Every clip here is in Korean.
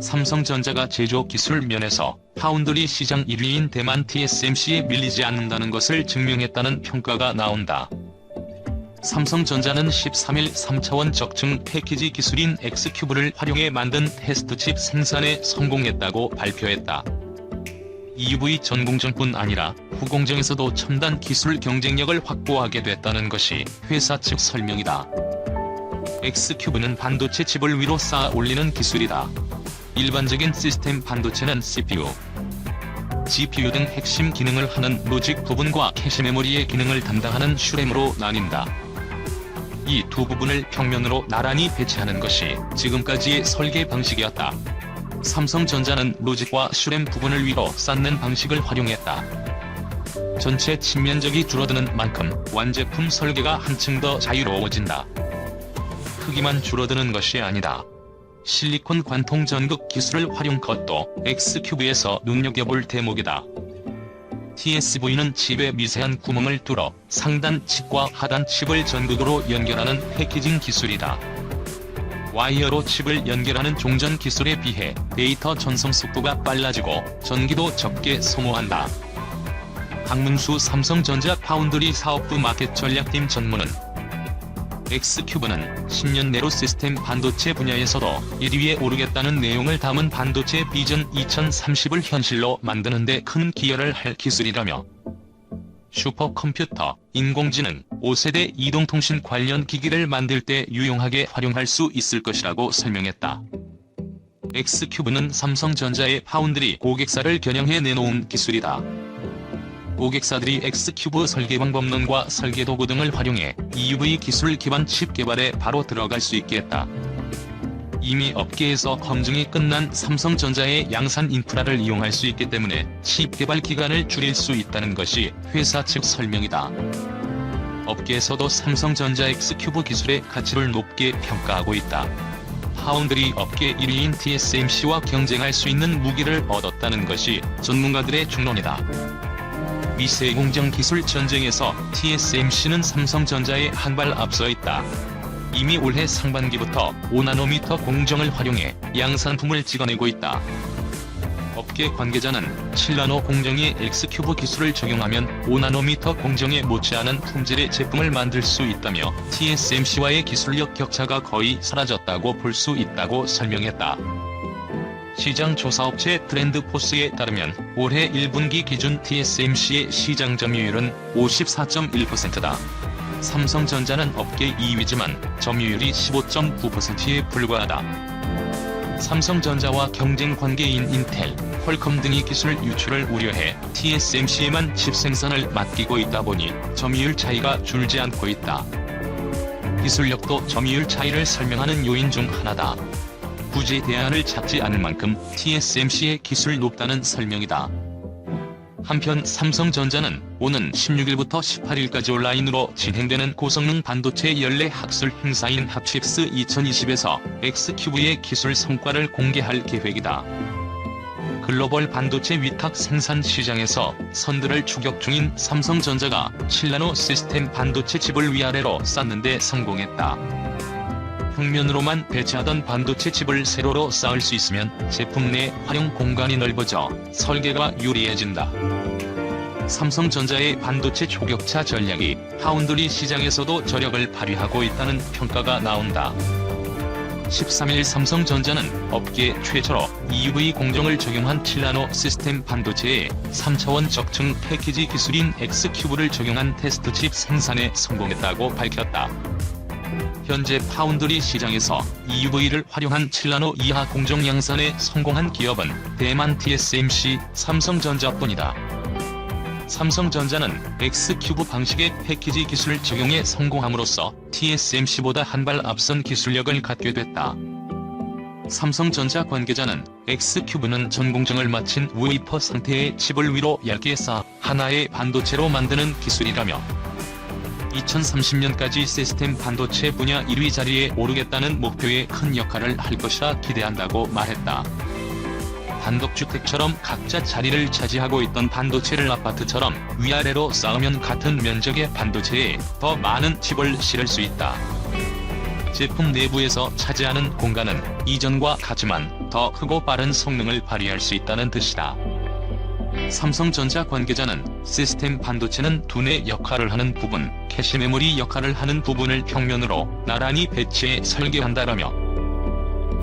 삼성전자가 제조 기술 면에서 파운드리 시장 1위인 대만 TSMC에 밀리지 않는다는 것을 증명했다는 평가가 나온다. 삼성전자는 13일 3차원 적층 패키지 기술인 X큐브를 활용해 만든 테스트칩 생산에 성공했다고 발표했다. EUV 전 공정뿐 아니라 후공정에서도 첨단 기술 경쟁력을 확보하게 됐다는 것이 회사 측 설명이다. X큐브는 반도체 칩을 위로 쌓아 올리는 기술이다. 일반적인 시스템 반도체는 CPU, GPU 등 핵심 기능을 하는 로직 부분과 캐시 메모리의 기능을 담당하는 슈램으로 나뉜다. 이 두 부분을 평면으로 나란히 배치하는 것이 지금까지의 설계 방식이었다. 삼성전자는 로직과 슈램 부분을 위로 쌓는 방식을 활용했다. 전체 칩면적이 줄어드는 만큼 완제품 설계가 한층 더 자유로워진다. 크기만 줄어드는 것이 아니다. 실리콘 관통 전극 기술을 활용 것도 X큐브에서 눈여겨볼 대목이다. TSV는 칩에 미세한 구멍을 뚫어 상단 칩과 하단 칩을 전극으로 연결하는 패키징 기술이다. 와이어로 칩을 연결하는 종전 기술에 비해 데이터 전송 속도가 빨라지고 전기도 적게 소모한다. 박문수 삼성전자 파운드리 사업부 마켓 전략팀 전무는 X큐브는 10년 내로 시스템 반도체 분야에서도 1위에 오르겠다는 내용을 담은 반도체 비전 2030을 현실로 만드는 데 큰 기여를 할 기술이라며 슈퍼컴퓨터, 인공지능, 5세대 이동통신 관련 기기를 만들 때 유용하게 활용할 수 있을 것이라고 설명했다. X큐브는 삼성전자의 파운드리 고객사를 겨냥해 내놓은 기술이다. 고객사들이 X큐브 설계 방법론과 설계 도구 등을 활용해 EUV 기술 기반 칩 개발에 바로 들어갈 수 있게 했다. 이미 업계에서 검증이 끝난 삼성전자의 양산 인프라를 이용할 수 있기 때문에 칩 개발 기간을 줄일 수 있다는 것이 회사 측 설명이다. 업계에서도 삼성전자 X큐브 기술의 가치를 높게 평가하고 있다. 파운드리 업계 1위인 TSMC와 경쟁할 수 있는 무기를 얻었다는 것이 전문가들의 중론이다. 미세 공정 기술 전쟁에서 TSMC는 삼성전자에 한 발 앞서 있다. 이미 올해 상반기부터 5나노미터 공정을 활용해 양산품을 찍어내고 있다. 업계 관계자는 7나노 공정이 X큐브 기술을 적용하면 5나노미터 공정에 못지않은 품질의 제품을 만들 수 있다며 TSMC와의 기술력 격차가 거의 사라졌다고 볼 수 있다고 설명했다. 시장 조사업체 트렌드포스에 따르면 올해 1분기 기준 TSMC의 시장 점유율은 54.1%다. 삼성전자는 업계 2위지만 점유율이 15.9%에 불과하다. 삼성전자와 경쟁 관계인 인텔, 퀄컴 등이 기술 유출을 우려해 TSMC에만 칩 생산을 맡기고 있다 보니 점유율 차이가 줄지 않고 있다. 기술력도 점유율 차이를 설명하는 요인 중 하나다. 굳이 대안을 찾지 않을 만큼 TSMC의 기술 높다는 설명이다. 한편 삼성전자는 오는 16일부터 18일까지 온라인으로 진행되는 고성능 반도체 연례 학술 행사인 핫칩스 2020에서 X큐브의 기술 성과를 공개할 계획이다. 글로벌 반도체 위탁 생산 시장에서 선두를 추격 중인 삼성전자가 7나노 시스템 반도체 칩을 위아래로 쌓는 데 성공했다. 평면으로만 배치하던 반도체 칩을 세로로 쌓을 수 있으면 제품 내 활용 공간이 넓어져 설계가 유리해진다. 삼성전자의 반도체 초격차 전략이 파운드리 시장에서도 저력을 발휘하고 있다는 평가가 나온다. 13일 삼성전자는 업계 최초로 EUV 공정을 적용한 7나노 시스템 반도체에 3차원 적층 패키지 기술인 X큐브를 적용한 테스트칩 생산에 성공했다고 밝혔다. 현재 파운드리 시장에서 EUV를 활용한 7나노 이하 공정 양산에 성공한 기업은 대만 TSMC, 삼성전자뿐이다. 삼성전자는 X큐브 방식의 패키지 기술 적용에 성공함으로써 TSMC보다 한 발 앞선 기술력을 갖게 됐다. 삼성전자 관계자는 X큐브는 전공정을 마친 웨이퍼 상태의 칩을 위로 얇게 쌓아 하나의 반도체로 만드는 기술이라며 2030년까지 시스템 반도체 분야 1위 자리에 오르겠다는 목표에 큰 역할을 할 것이라 기대한다고 말했다. 단독주택처럼 각자 자리를 차지하고 있던 반도체를 아파트처럼 위아래로 쌓으면 같은 면적의 반도체에 더 많은 칩을 실을 수 있다. 제품 내부에서 차지하는 공간은 이전과 같지만 더 크고 빠른 성능을 발휘할 수 있다는 뜻이다. 삼성전자 관계자는 시스템 반도체는 두뇌 역할을 하는 부분, 캐시 메모리 역할을 하는 부분을 평면으로 나란히 배치해 설계한다라며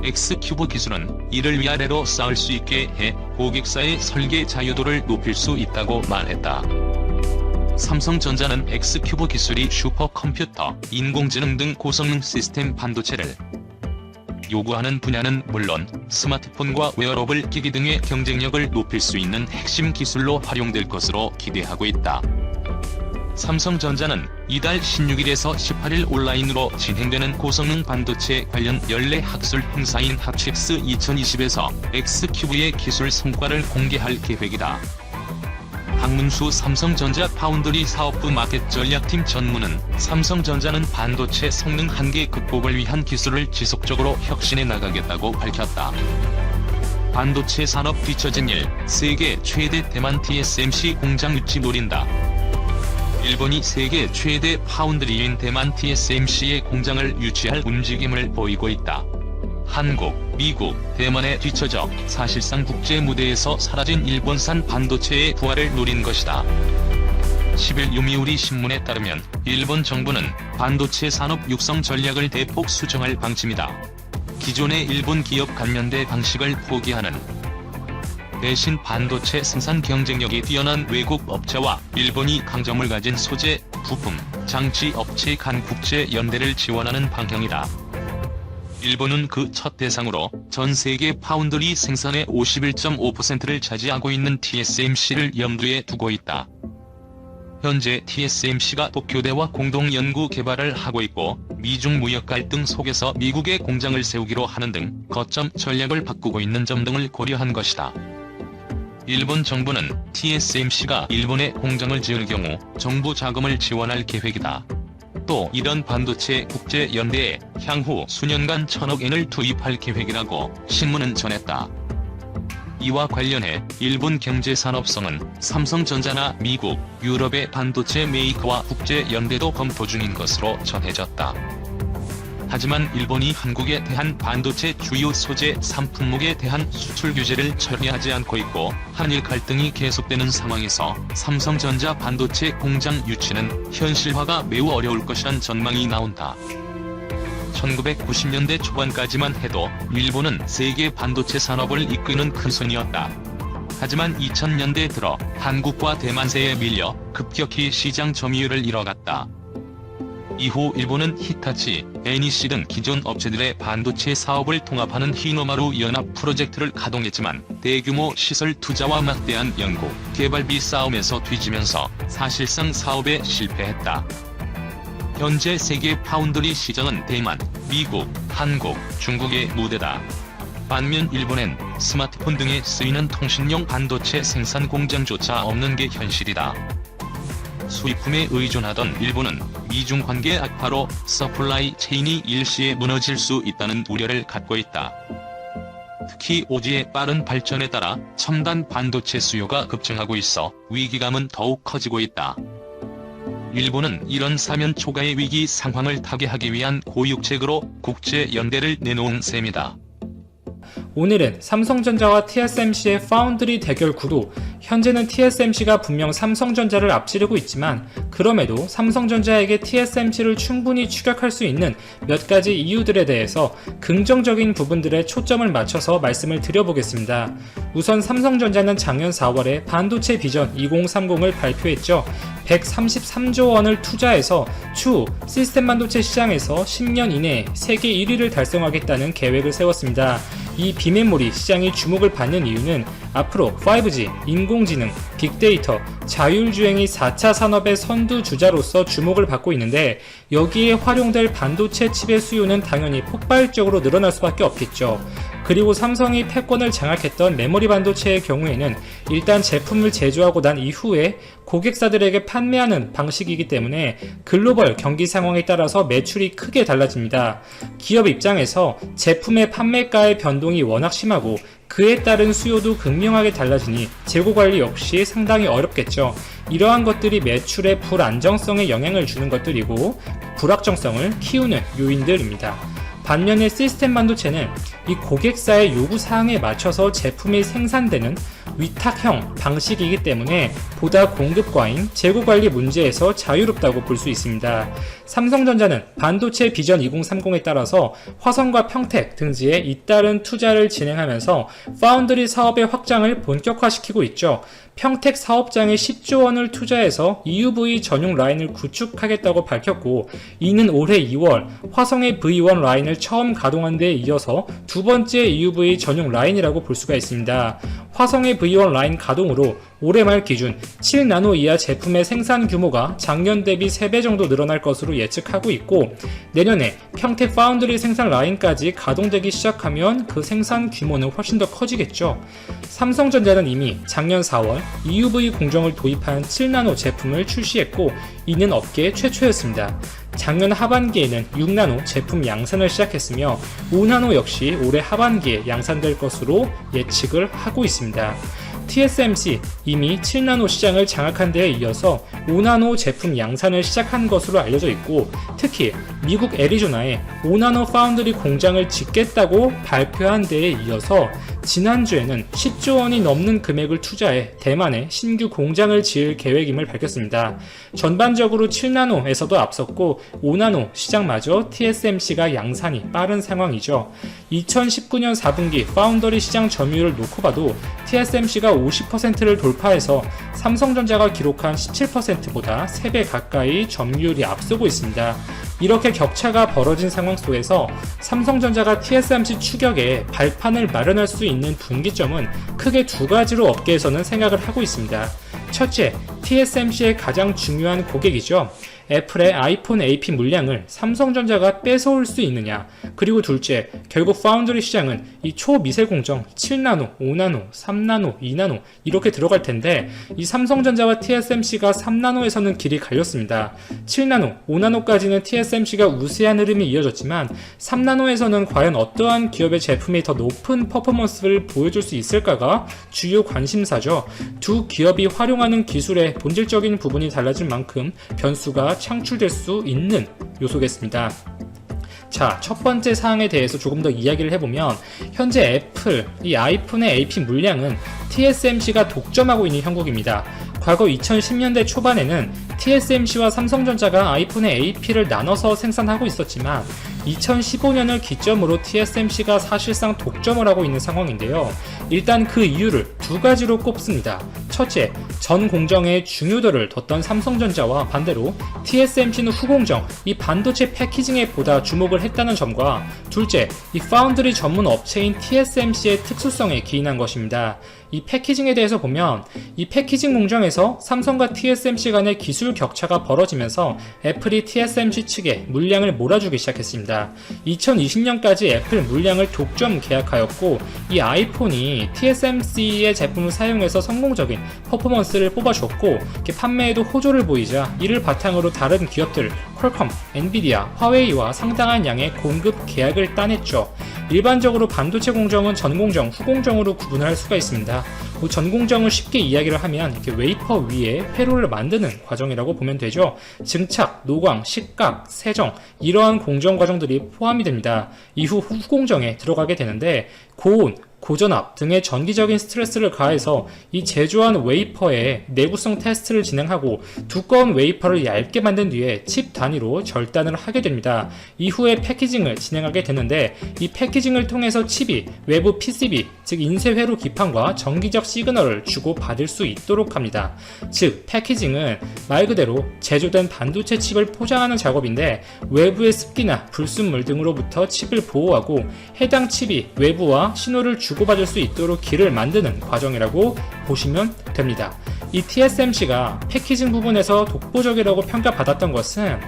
X큐브 기술은 이를 위아래로 쌓을 수 있게 해 고객사의 설계 자유도를 높일 수 있다고 말했다. 삼성전자는 X큐브 기술이 슈퍼컴퓨터, 인공지능 등 고성능 시스템 반도체를 요구하는 분야는 물론 스마트폰과 웨어러블 기기 등의 경쟁력을 높일 수 있는 핵심 기술로 활용될 것으로 기대하고 있다. 삼성전자는 이달 16일에서 18일 온라인으로 진행되는 고성능 반도체 관련 연례 학술 행사인 핫첵스 2020에서 X큐브의 기술 성과를 공개할 계획이다. 박문수 삼성전자 파운드리 사업부 마켓 전략팀 전무는 삼성전자는 반도체 성능 한계 극복을 위한 기술을 지속적으로 혁신해 나가겠다고 밝혔다. 반도체 산업 뒤처진 일, 세계 최대 대만 TSMC 공장 유치 노린다. 일본이 세계 최대 파운드리인 대만 TSMC의 공장을 유치할 움직임을 보이고 있다. 한국, 미국, 대만에 뒤처져 사실상 국제 무대에서 사라진 일본산 반도체의 부활을 노린 것이다. 10일 요미우리 신문에 따르면 일본 정부는 반도체 산업 육성 전략을 대폭 수정할 방침이다. 기존의 일본 기업 관련대 방식을 포기하는 대신 반도체 생산 경쟁력이 뛰어난 외국 업체와 일본이 강점을 가진 소재, 부품, 장치 업체 간 국제 연대를 지원하는 방향이다. 일본은 그 첫 대상으로 전 세계 파운드리 생산의 51.5%를 차지하고 있는 TSMC를 염두에 두고 있다. 현재 TSMC가 도쿄대와 공동 연구 개발을 하고 있고 미중 무역 갈등 속에서 미국에 공장을 세우기로 하는 등 거점 전략을 바꾸고 있는 점 등을 고려한 것이다. 일본 정부는 TSMC가 일본에 공장을 지을 경우 정부 자금을 지원할 계획이다. 또 이런 반도체 국제연대에 향후 수년간 1000억엔을 투입할 계획이라고 신문은 전했다. 이와 관련해 일본 경제산업성은 삼성전자나 미국, 유럽의 반도체 메이커와 국제연대도 검토 중인 것으로 전해졌다. 하지만 일본이 한국에 대한 반도체 주요 소재 산품목에 대한 수출 규제를 철회하지 않고 있고 한일 갈등이 계속되는 상황에서 삼성전자 반도체 공장 유치는 현실화가 매우 어려울 것이란 전망이 나온다. 1990년대 초반까지만 해도 일본은 세계 반도체 산업을 이끄는 큰손이었다. 하지만 2000년대 들어 한국과 대만세에 밀려 급격히 시장 점유율을 잃어갔다. 이후 일본은 히타치, NEC 등 기존 업체들의 반도체 사업을 통합하는 히노마루 연합 프로젝트를 가동했지만 대규모 시설 투자와 막대한 연구, 개발비 싸움에서 뒤지면서 사실상 사업에 실패했다. 현재 세계 파운드리 시장은 대만, 미국, 한국, 중국의 무대다. 반면 일본엔 스마트폰 등에 쓰이는 통신용 반도체 생산 공장조차 없는 게 현실이다. 수입품에 의존하던 일본은 미중 관계 악화로 서플라이 체인이 일시에 무너질 수 있다는 우려를 갖고 있다. 특히 오지의 빠른 발전에 따라 첨단 반도체 수요가 급증하고 있어 위기감은 더욱 커지고 있다. 일본은 이런 사면 초가의 위기 상황을 타개하기 위한 고육책으로 국제연대를 내놓은 셈이다. 오늘은 삼성전자와 TSMC의 파운드리 대결 구도, 현재는 TSMC가 분명 삼성전자를 앞지르고 있지만 그럼에도 삼성전자에게 TSMC를 충분히 추격할 수 있는 몇 가지 이유들에 대해서 긍정적인 부분들에 초점을 맞춰서 말씀을 드려보겠습니다. 우선 삼성전자는 작년 4월에 반도체 비전 2030을 발표했죠. 133조 원을 투자해서 추후 시스템 반도체 시장에서 10년 이내에 세계 1위를 달성하겠다는 계획을 세웠습니다. 이 비메모리 시장이 주목을 받는 이유는 앞으로 5G, 인공지능, 빅데이터, 자율주행이 4차 산업의 선두주자로서 주목을 받고 있는데 여기에 활용될 반도체 칩의 수요는 당연히 폭발적으로 늘어날 수밖에 없겠죠. 그리고 삼성이 패권을 장악했던 메모리 반도체의 경우에는 일단 제품을 제조하고 난 이후에 고객사들에게 판매하는 방식이기 때문에 글로벌 경기 상황에 따라서 매출이 크게 달라집니다. 기업 입장에서 제품의 판매가의 변동이 워낙 심하고 그에 따른 수요도 극명하게 달라지니 재고 관리 역시 상당히 어렵겠죠. 이러한 것들이 매출의 불안정성에 영향을 주는 것들이고 불확정성을 키우는 요인들입니다. 반면에 시스템 반도체는 이 고객사의 요구사항에 맞춰서 제품이 생산되는 위탁형 방식이기 때문에 보다 공급 과잉, 재고 관리 문제에서 자유롭다고 볼 수 있습니다. 삼성전자는 반도체 비전 2030에 따라서 화성과 평택 등지에 잇따른 투자를 진행하면서 파운드리 사업의 확장을 본격화시키고 있죠. 평택 사업장에 10조 원을 투자해서 EUV 전용 라인을 구축하겠다고 밝혔고, 이는 올해 2월 화성의 V1 라인을 처음 가동한 데에 이어서 두 번째 EUV 전용 라인이라고 볼 수가 있습니다. 화성의 V1 라인 가동으로 올해 말 기준 7나노 이하 제품의 생산 규모가 작년 대비 3배 정도 늘어날 것으로 예측하고 있고, 내년에 평택 파운드리 생산 라인까지 가동되기 시작하면 그 생산 규모는 훨씬 더 커지겠죠. 삼성전자는 이미 작년 4월 EUV 공정을 도입한 7나노 제품을 출시했고, 이는 업계 최초였습니다. 작년 하반기에는 6나노 제품 양산을 시작했으며 5나노 역시 올해 하반기에 양산될 것으로 예측을 하고 있습니다. TSMC 이미 7나노 시장을 장악한 데에 이어서 5나노 제품 양산을 시작한 것으로 알려져 있고, 특히 미국 애리조나에 5나노 파운드리 공장을 짓겠다고 발표한 데에 이어서 지난주에는 10조 원이 넘는 금액을 투자해 대만에 신규 공장을 지을 계획임을 밝혔습니다. 전반적으로 7나노에서도 앞섰고 5나노 시장마저 TSMC가 양산이 빠른 상황이죠. 2019년 4분기 파운더리 시장 점유율을 놓고 봐도 TSMC가 50%를 돌파해서 삼성전자가 기록한 17%보다 3배 가까이 점유율이 앞서고 있습니다. 이렇게 격차가 벌어진 상황 속에서 삼성전자가 TSMC 추격에 발판을 마련할 수 있는 분기점은 크게 두 가지로 업계에서는 생각을 하고 있습니다. 첫째, TSMC의 가장 중요한 고객이죠. 애플의 아이폰 AP 물량을 삼성전자가 뺏어올 수 있느냐. 그리고 둘째, 결국 파운드리 시장은 이 초미세 공정 7나노, 5나노, 3나노, 2나노 이렇게 들어갈 텐데, 이 삼성전자와 TSMC가 3나노에서는 길이 갈렸습니다. 7나노, 5나노까지는 TSMC가 우세한 흐름이 이어졌지만 3나노에서는 과연 어떠한 기업의 제품이 더 높은 퍼포먼스를 보여줄 수 있을까가 주요 관심사죠. 두 기업이 활용하는 기술의 본질적인 부분이 달라질 만큼 변수가 창출될 수 있는 요소겠습니다. 자, 첫 번째 사항에 대해서 조금 더 이야기를 해보면, 현재 애플, 이 아이폰의 AP 물량은 TSMC가 독점하고 있는 형국입니다. 과거 2010년대 초반에는 TSMC와 삼성전자가 아이폰의 AP를 나눠서 생산하고 있었지만 2015년을 기점으로 TSMC가 사실상 독점을 하고 있는 상황인데요. 일단 그 이유를 두 가지로 꼽습니다. 첫째, 전 공정에 중요도를 뒀던 삼성전자와 반대로 TSMC는 후공정, 이 반도체 패키징에 보다 주목을 했다는 점과, 둘째, 이 파운드리 전문 업체인 TSMC의 특수성에 기인한 것입니다. 이 패키징에 대해서 보면, 이 패키징 공정에서 삼성과 TSMC 간의 기술 격차가 벌어지면서 애플이 TSMC 측에 물량을 몰아주기 시작했습니다. 2020년까지 애플 물량을 독점 계약하였고, 이 아이폰이 TSMC의 제품을 사용해서 성공적인 퍼포먼스를 뽑아줬고, 판매에도 호조를 보이자 이를 바탕으로 다른 기업들 퀄컴, 엔비디아, 화웨이와 상당한 양의 공급 계약을 따냈죠. 일반적으로 반도체 공정은 전공정, 후공정으로 구분을 할 수가 있습니다. 전공정을 쉽게 이야기를 하면 이렇게 웨이퍼 위에 회로를 만드는 과정이라고 보면 되죠. 증착, 노광, 식각, 세정 이러한 공정 과정들이 포함이 됩니다. 이후 후공정에 들어가게 되는데, 고온, 고전압 등의 전기적인 스트레스를 가해서 이 제조한 웨이퍼의 내구성 테스트를 진행하고 두꺼운 웨이퍼를 얇게 만든 뒤에 칩 단위로 절단을 하게 됩니다. 이후에 패키징을 진행하게 되는데, 이 패키징을 통해서 칩이 외부 PCB, 즉 인쇄회로 기판과 전기적 시그널을 주고 받을 수 있도록 합니다. 즉 패키징은 말 그대로 제조된 반도체 칩을 포장하는 작업인데, 외부의 습기나 불순물 등으로부터 칩을 보호하고 해당 칩이 외부와 신호를 주고받을 수 있도록 길을 만드는 과정이라고 보시면 됩니다. 이 TSMC가 패키징 부분에서 독보적이라고 평가받았던 것은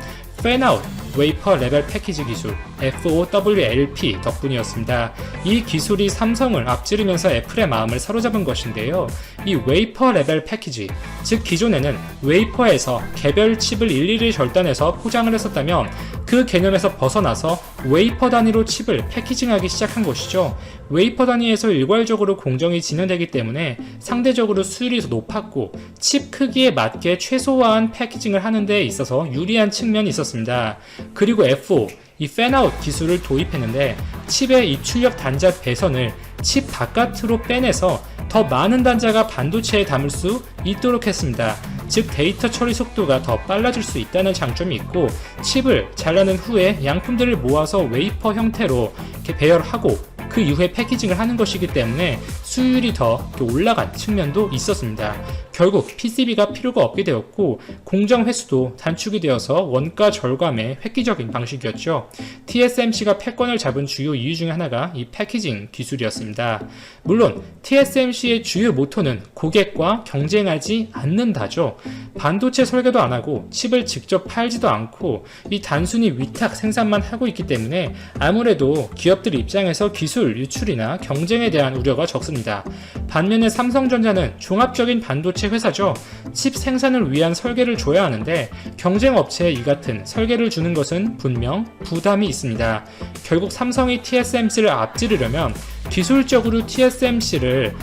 팬아웃, 웨이퍼 레벨 패키지 기술 FOWLP 덕분이었습니다. 이 기술이 삼성을 앞지르면서 애플의 마음을 사로잡은 것인데요. 이 웨이퍼 레벨 패키지, 즉 기존에는 웨이퍼에서 개별 칩을 일일이 절단해서 포장을 했었다면 그 개념에서 벗어나서 웨이퍼 단위로 칩을 패키징하기 시작한 것이죠. 웨이퍼 단위에서 일괄적으로 공정이 진행되기 때문에 상대적으로 수율이 더 높았고 칩 크기에 맞게 최소화한 패키징을 하는 데 있어서 유리한 측면이 있었습니다. 그리고 FO, 이 팬아웃 기술을 도입했는데 칩의 이 출력 단자 배선을 칩 바깥으로 빼내서 더 많은 단자가 반도체에 담을 수 있도록 했습니다. 즉 데이터 처리 속도가 더 빨라질 수 있다는 장점이 있고 칩을 잘라낸 후에 양품들을 모아서 웨이퍼 형태로 이렇게 배열하고 그 이후에 패키징을 하는 것이기 때문에 수율이 더 올라간 측면도 있었습니다. 결국 PCB가 필요가 없게 되었고 공정 횟수도 단축이 되어서 원가 절감의 획기적인 방식이었죠. TSMC가 패권을 잡은 주요 이유 중에 하나가 이 패키징 기술이었습니다. 물론 TSMC의 주요 모토는 고객과 경쟁하지 않는다죠. 반도체 설계도 안 하고 칩을 직접 팔지도 않고 이 단순히 위탁 생산만 하고 있기 때문에 아무래도 기업들 입장에서 기술 유출이나 경쟁에 대한 우려가 적습니다. 반면에 삼성전자는 종합적인 반도체 회사죠. 칩 생산을 위한 설계를 줘야 하는데 경쟁 업체에 이 같은 설계를 주는 것은 분명 부담이 있습니다. 결국 삼성이 TSMC를 앞지르려면 기술적으로 TSMC를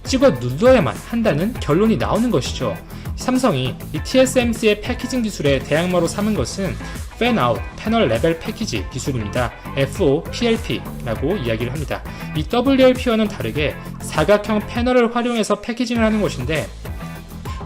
찍어 눌러야만 한다는 결론이 나오는 것이죠. 삼성이 이 TSMC의 패키징 기술의 대항마로 삼은 것은 팬아웃 패널 레벨 패키지 기술입니다. FOPLP라고 이야기를 합니다. 이 WLP와는 다르게 사각형 패널을 활용해서 패키징을 하는 것인데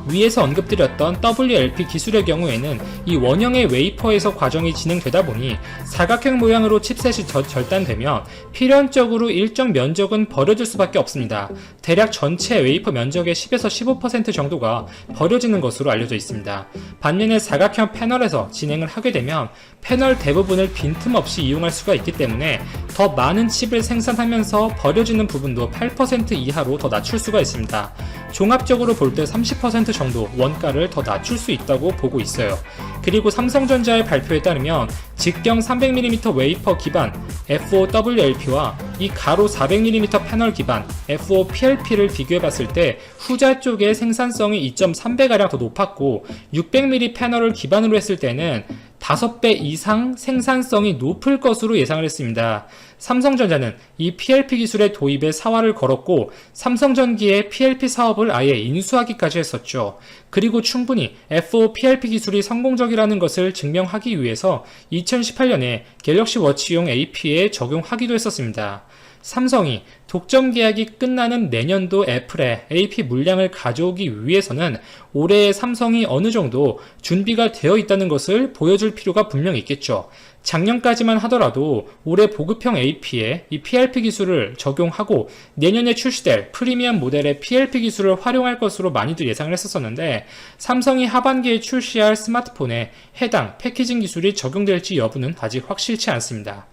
위에서 언급드렸던 WLP 기술의 경우에는 이 원형의 웨이퍼에서 과정이 진행되다 보니 사각형 모양으로 칩셋이 절단되면 필연적으로 일정 면적은 버려질 수밖에 없습니다. 대략 전체 웨이퍼 면적의 10에서 15% 정도가 버려지는 것으로 알려져 있습니다. 반면에 사각형 패널에서 진행을 하게 되면 패널 대부분을 빈틈없이 이용할 수가 있기 때문에 더 많은 칩을 생산하면서 버려지는 부분도 8% 이하로 더 낮출 수가 있습니다. 종합적으로 볼 때 30% 정도 원가를 더 낮출 수 있다고 보고 있어요. 그리고 삼성전자의 발표에 따르면 직경 300mm 웨이퍼 기반 FOWLP와 이 가로 400mm 패널 기반 FOPLP를 비교해봤을 때 후자 쪽의 생산성이 2.3배가량 더 높았고 600mm 패널을 기반으로 했을 때는 5배 이상 생산성이 높을 것으로 예상을 했습니다. 삼성전자는 이 PLP 기술의 도입에 사활을 걸었고 삼성전기의 PLP 사업을 아예 인수하기까지 했었죠. 그리고 충분히 FOPLP 기술이 성공적이라는 것을 증명하기 위해서 2018년에 갤럭시 워치용 AP에 적용하기도 했었습니다. 삼성이 독점 계약이 끝나는 내년도 애플에 AP 물량을 가져오기 위해서는 올해 삼성이 어느 정도 준비가 되어 있다는 것을 보여줄 필요가 분명히 있겠죠. 작년까지만 하더라도 올해 보급형 AP에 이 PLP 기술을 적용하고 내년에 출시될 프리미엄 모델의 PLP 기술을 활용할 것으로 많이들 예상을 했었는데 삼성이 하반기에 출시할 스마트폰에 해당 패키징 기술이 적용될지 여부는 아직 확실치 않습니다.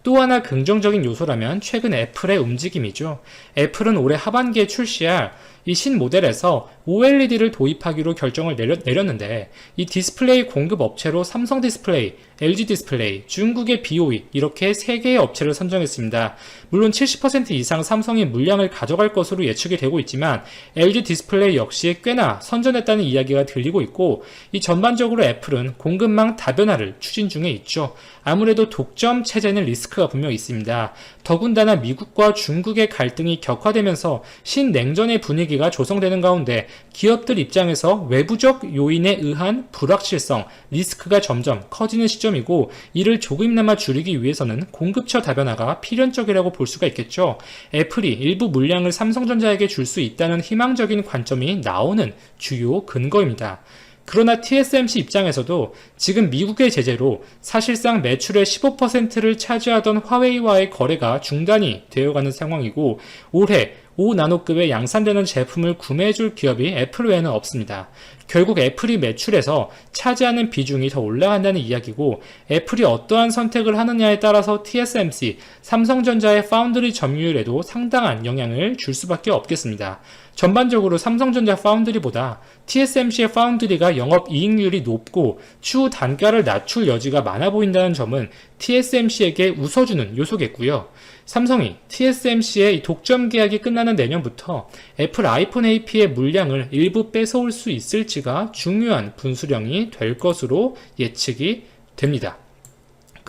또 하나 긍정적인 요소라면 최근 애플의 움직임이죠. 애플은 올해 하반기에 출시할 이 신모델에서 OLED를 도입하기로 결정을 내렸는데 이 디스플레이 공급 업체로 삼성 디스플레이, LG 디스플레이, 중국의 BOE 이렇게 3개의 업체를 선정했습니다. 물론 70% 이상 삼성이 물량을 가져갈 것으로 예측이 되고 있지만 LG 디스플레이 역시 꽤나 선전했다는 이야기가 들리고 있고 이 전반적으로 애플은 공급망 다변화를 추진 중에 있죠. 아무래도 독점 체제는 리스크가 분명히 있습니다. 더군다나 미국과 중국의 갈등이 격화되면서 신냉전의 분위기가 조성되는 가운데 기업들 입장에서 외부적 요인에 의한 불확실성, 리스크가 점점 커지는 시점이고 이를 조금이나마 줄이기 위해서는 공급처 다변화가 필연적이라고 볼 수가 있겠죠. 애플이 일부 물량을 삼성전자에게 줄 수 있다는 희망적인 관점이 나오는 주요 근거입니다. 그러나 TSMC 입장에서도 지금 미국의 제재로 사실상 매출의 15%를 차지하던 화웨이와의 거래가 중단이 되어가는 상황이고 올해 5나노급의 양산되는 제품을 구매해줄 기업이 애플 외에는 없습니다. 결국 애플이 매출에서 차지하는 비중이 더 올라간다는 이야기고, 애플이 어떠한 선택을 하느냐에 따라서 TSMC, 삼성전자의 파운드리 점유율에도 상당한 영향을 줄 수밖에 없겠습니다. 전반적으로 삼성전자 파운드리보다 TSMC의 파운드리가 영업이익률이 높고 추후 단가를 낮출 여지가 많아 보인다는 점은 TSMC에게 웃어주는 요소겠고요. 삼성이 TSMC의 독점 계약이 끝나는 내년부터 애플 아이폰 AP의 물량을 일부 뺏어올 수 있을지가 중요한 분수령이 될 것으로 예측이 됩니다.